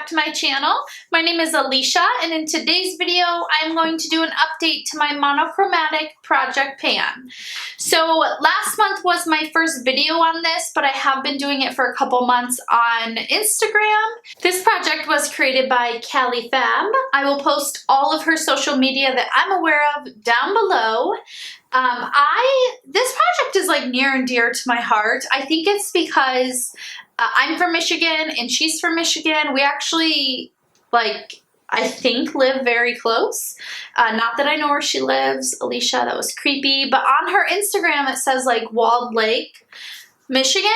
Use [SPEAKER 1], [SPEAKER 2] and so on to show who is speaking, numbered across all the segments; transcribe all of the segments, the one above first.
[SPEAKER 1] to my channel. My name is Alicia, and in today's video I'm going to do an update to my Monochromatic project pan. So last month was my first video on this, but I have been doing it for a couple months on Instagram. This project was created by Callie Fab. I will post all of her social media that I'm aware of down below. This project is like near and dear to my heart. I think it's because I'm from Michigan and she's from Michigan. We actually, I think live very close. Not that I know where she lives. Alicia, that was creepy. But on her Instagram, it says Walled Lake, Michigan.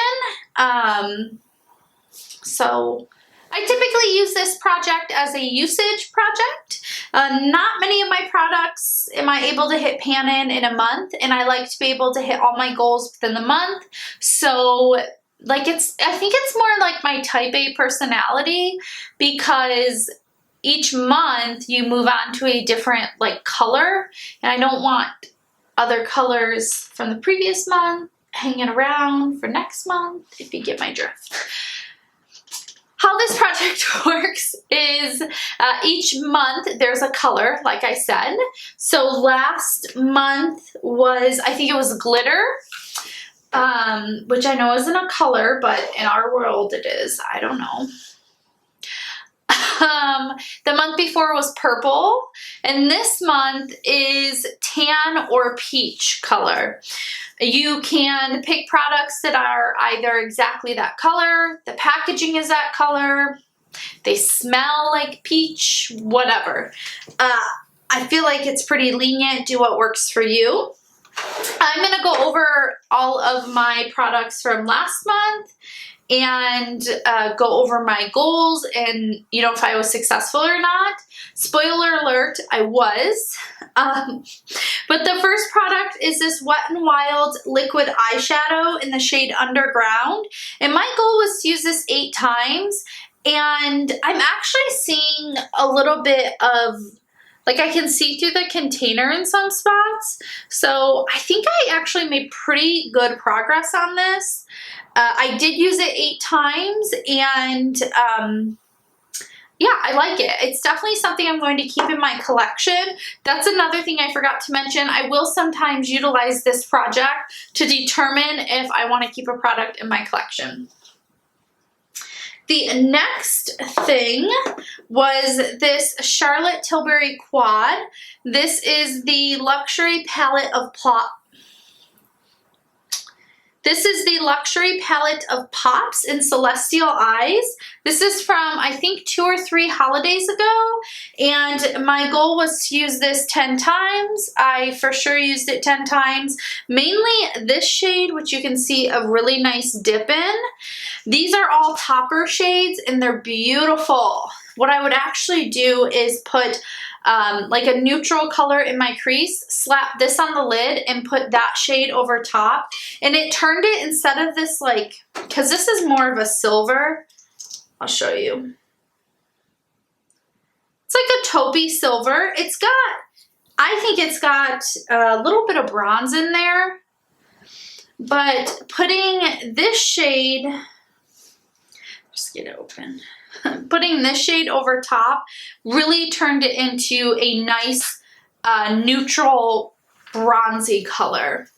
[SPEAKER 1] So I typically use this project as a usage project. Not many of my products am I able to hit pan in a month, and I like to be able to hit all my goals within the month. So I think it's more like my type A personality, because each month you move on to a different color, and I don't want other colors from the previous month hanging around for next month, if you get my drift. How this project works is each month there's a color, like I said. So last month was, I think it was glitter, which I know isn't a color, but in our world it is. I don't know. The month before was purple, and this month is tan or peach color. You can pick products that are either exactly that color, the packaging is that color, they smell like peach, whatever. I feel like it's pretty lenient. Do what works for you. I'm going to go over all of my products from last month and go over my goals and, if I was successful or not. Spoiler alert, I was. But the first product is this Wet n Wild liquid eyeshadow in the shade Underground. And my goal was to use this 8 times. And I'm actually seeing a little bit of, I can see through the container in some spots. So I think I actually made pretty good progress on this. I did use it 8 times, and yeah, I like it. It's definitely something I'm going to keep in my collection. That's another thing I forgot to mention. I will sometimes utilize this project to determine if I want to keep a product in my collection. The next thing was this Charlotte Tilbury Quad. This is the Luxury Palette of Pops in Celestial Eyes. This is from, I think, 2 or 3 holidays ago, and my goal was to use this 10 times. I for sure used it 10 times. Mainly this shade, which you can see a really nice dip in. These are all topper shades, and they're beautiful. What I would actually do is put a neutral color in my crease, slap this on the lid, and put that shade over top. And it turned it, instead of this because this is more of a silver, I'll show you. It's like a taupey silver. I think it's got a little bit of bronze in there, but putting this shade, just get it open. Putting this shade over top really turned it into a nice neutral bronzy color.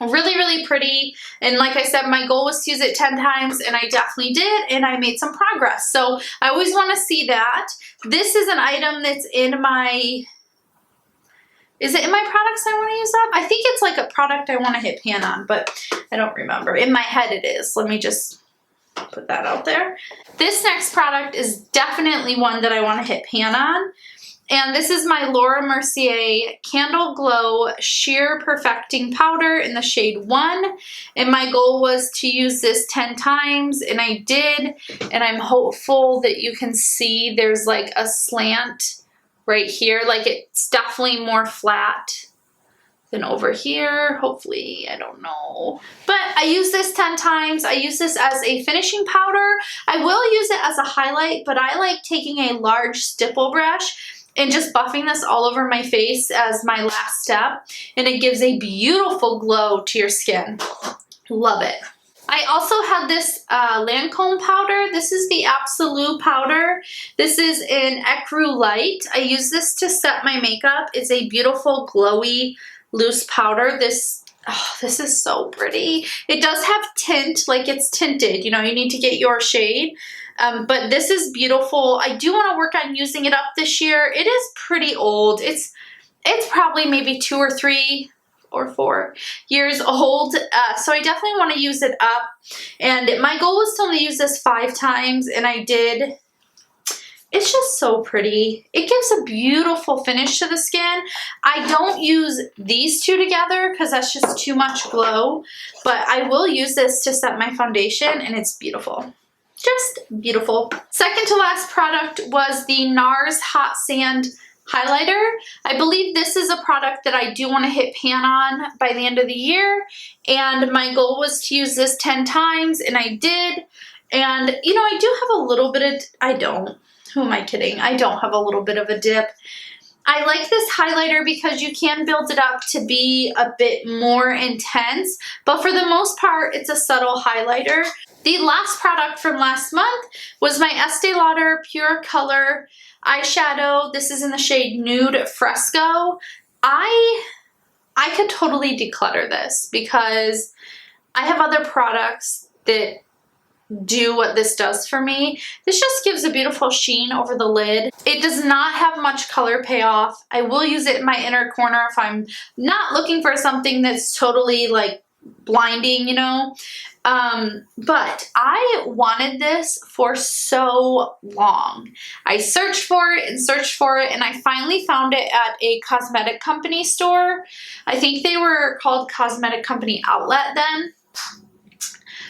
[SPEAKER 1] Really, really pretty. And like I said, my goal was to use it 10 times, and I definitely did, and I made some progress. So I always want to see that. This is an item that's in my... Is it in my products I want to use up? I think it's like a product I want to hit pan on, but I don't remember. In my head it is. Let me just put that out there. This next product is definitely one that I want to hit pan on, and this is my Laura Mercier Candle Glow Sheer Perfecting Powder in the shade 1, and my goal was to use this 10 times, and I did, and I'm hopeful that you can see there's a slant right here. It's definitely more flat than over here, hopefully, I don't know. But I use this 10 times. I use this as a finishing powder. I will use it as a highlight, but I like taking a large stipple brush and just buffing this all over my face as my last step, and it gives a beautiful glow to your skin. Love it. I also had this Lancome powder. This is the Absolute powder. This is in Ecru Light. I use this to set my makeup. It's a beautiful, glowy, loose powder. This is so pretty. It does have tint, like it's tinted. You know, you need to get your shade. But this is beautiful. I do want to work on using it up this year. It is pretty old. It's probably maybe 2 or 3 or 4 years old. So I definitely want to use it up. And my goal was to only use this 5 times, and I did. It's just so pretty. It gives a beautiful finish to the skin. I don't use these two together because that's just too much glow, but I will use this to set my foundation, and it's beautiful. Just beautiful. Second to last product was the Nars Hot Sand highlighter. I believe this is a product that I do want to hit pan on by the end of the year, and my goal was to use this 10 times, and I did. And you know, I do have a little bit of, who am I kidding? I don't have a little bit of a dip. I like this highlighter because you can build it up to be a bit more intense, but for the most part, it's a subtle highlighter. The last product from last month was my Estee Lauder Pure Color eyeshadow. This is in the shade Nude Fresco. I could totally declutter this because I have other products that do what this does for me. This just gives a beautiful sheen over the lid. It does not have much color payoff. I will use it in my inner corner if I'm not looking for something that's totally like blinding, you know. But I wanted this for so long. I searched for it, and I finally found it at a cosmetic company store. I think they were called Cosmetic Company Outlet then.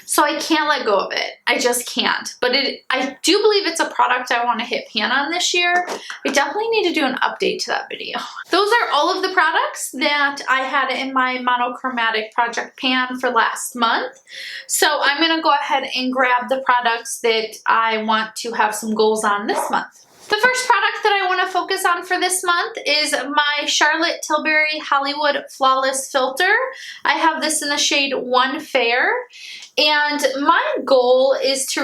[SPEAKER 1] So I can't let go of it. I just can't. But I do believe it's a product I want to hit pan on this year. I definitely need to do an update to that video. Those are all of the products that I had in my Monochromatic project pan for last month. So I'm going to go ahead and grab the products that I want to have some goals on this month. The first product that I want to focus on for this month is my Charlotte Tilbury Hollywood Flawless Filter. I have this in the shade One Fair, and my goal is to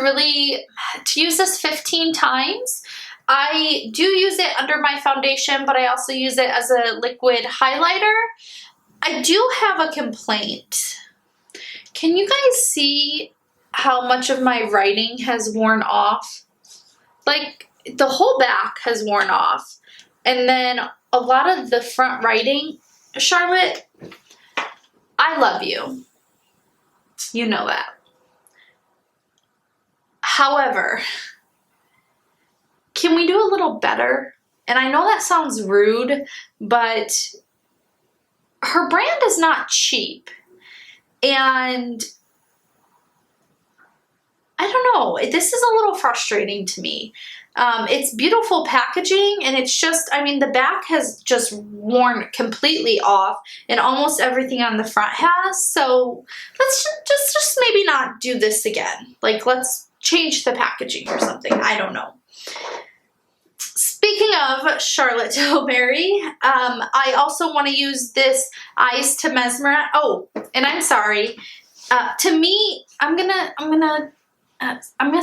[SPEAKER 1] use this 15 times. I do use it under my foundation, but I also use it as a liquid highlighter. I do have a complaint. Can you guys see how much of my writing has worn off? Like, the whole back has worn off, and then a lot of the front writing. Charlotte, I love you. You know that. However, can we do a little better? And I know that sounds rude, but her brand is not cheap. And I don't know, this is a little frustrating to me. It's beautiful packaging, and it's just, I mean, the back has just worn completely off, and almost everything on the front has. So let's just maybe not do this again. Like, let's change the packaging or something. I don't know. Speaking of Charlotte Tilbury, I also want to use this Eyes to Mesmerize. Oh, and I'm sorry. To me, I'm gonna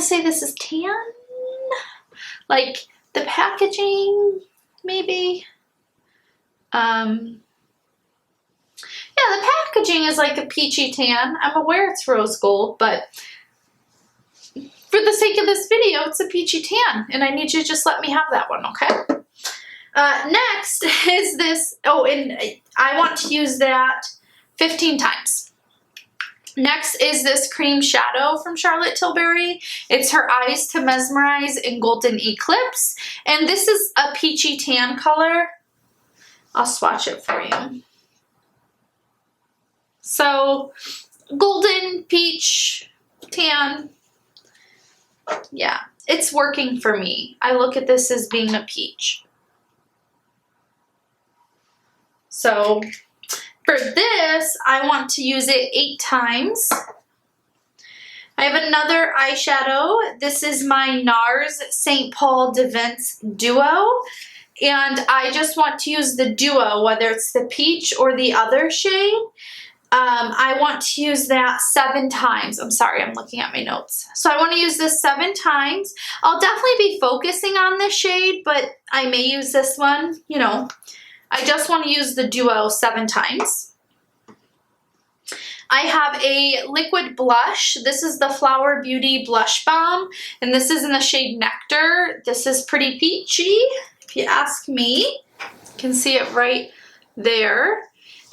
[SPEAKER 1] say this is tan. Like, the packaging, maybe. Yeah, the packaging is like a peachy tan. I'm aware it's rose gold, but for the sake of this video, it's a peachy tan, and I need you to just let me have that one, okay? Next is this. Oh, and I want to use that 15 times. Next is this cream shadow from Charlotte Tilbury. It's her Eyes to Mesmerize in Golden Eclipse. And this is a peachy tan color. I'll swatch it for you. So, golden, peach, tan. Yeah, it's working for me. I look at this as being a peach. So, for this, I want to use it 8 times. I have another eyeshadow. This is my Nars St. Paul de Vince Duo. And I just want to use the duo, whether it's the peach or the other shade. I want to use that 7 times. I'm sorry, I'm looking at my notes. So I want to use this 7 times. I'll definitely be focusing on this shade, but I may use this one, you know. I just want to use the duo 7 times. I have a liquid blush. This is the Flower Beauty Blush Balm, and this is in the shade Nectar. This is pretty peachy, if you ask me. You can see it right there.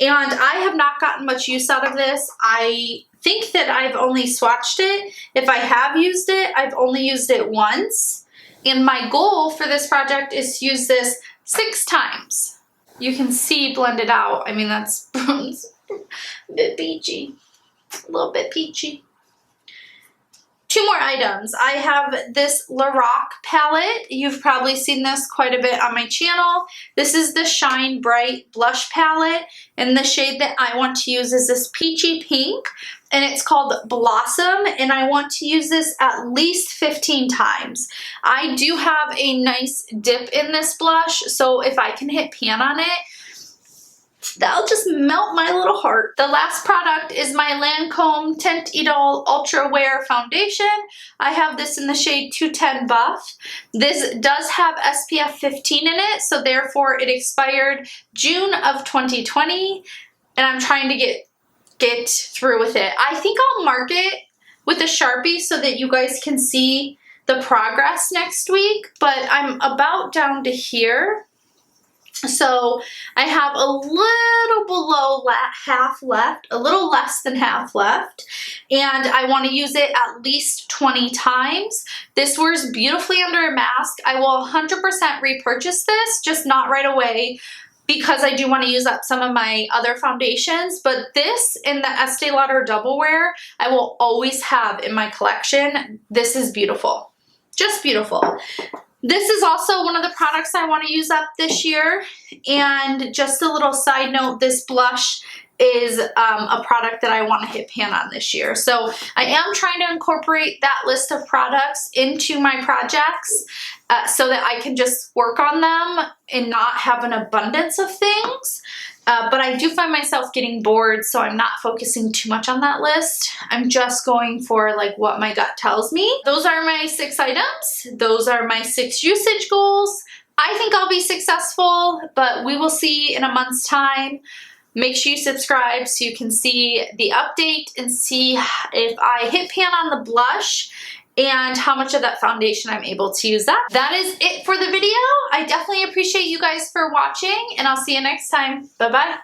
[SPEAKER 1] And I have not gotten much use out of this. I think that I've only swatched it. If I have used it, I've only used it once. And my goal for this project is to use this 6 times. You can see blended out. I mean, that's a bit peachy. A little bit peachy. 2 more items. I have this Lorac palette. You've probably seen this quite a bit on my channel. This is the Shine Bright Blush palette, and the shade that I want to use is this peachy pink, and it's called Blossom, and I want to use this at least 15 times. I do have a nice dip in this blush, so if I can hit pan on it, that'll just melt my little heart. The last product is my Lancome Tint Idol Ultra Wear Foundation. I have this in the shade 210 Buff. This does have SPF 15 in it, so therefore it expired June of 2020, and I'm trying to get through with it. I think I'll mark it with a Sharpie so that you guys can see the progress next week, but I'm about down to here. So I have a little below half left, a little less than half left, and I want to use it at least 20 times. This wears beautifully under a mask. I will 100% repurchase this, just not right away, because I do want to use up some of my other foundations, but this in the Estee Lauder Double Wear, I will always have in my collection. This is beautiful, just beautiful. This is also one of the products I want to use up this year, and just a little side note, this blush is a product that I want to hit pan on this year. So I am trying to incorporate that list of products into my projects so that I can just work on them and not have an abundance of things. But I do find myself getting bored, so I'm not focusing too much on that list. I'm just going for like what my gut tells me. Those are my 6 items. Those are my 6 usage goals. I think I'll be successful, but we will see in a month's time. Make sure you subscribe so you can see the update and see if I hit pan on the blush and how much of that foundation I'm able to use up. That is it for the video. I definitely appreciate you guys for watching, and I'll see you next time. Bye-bye.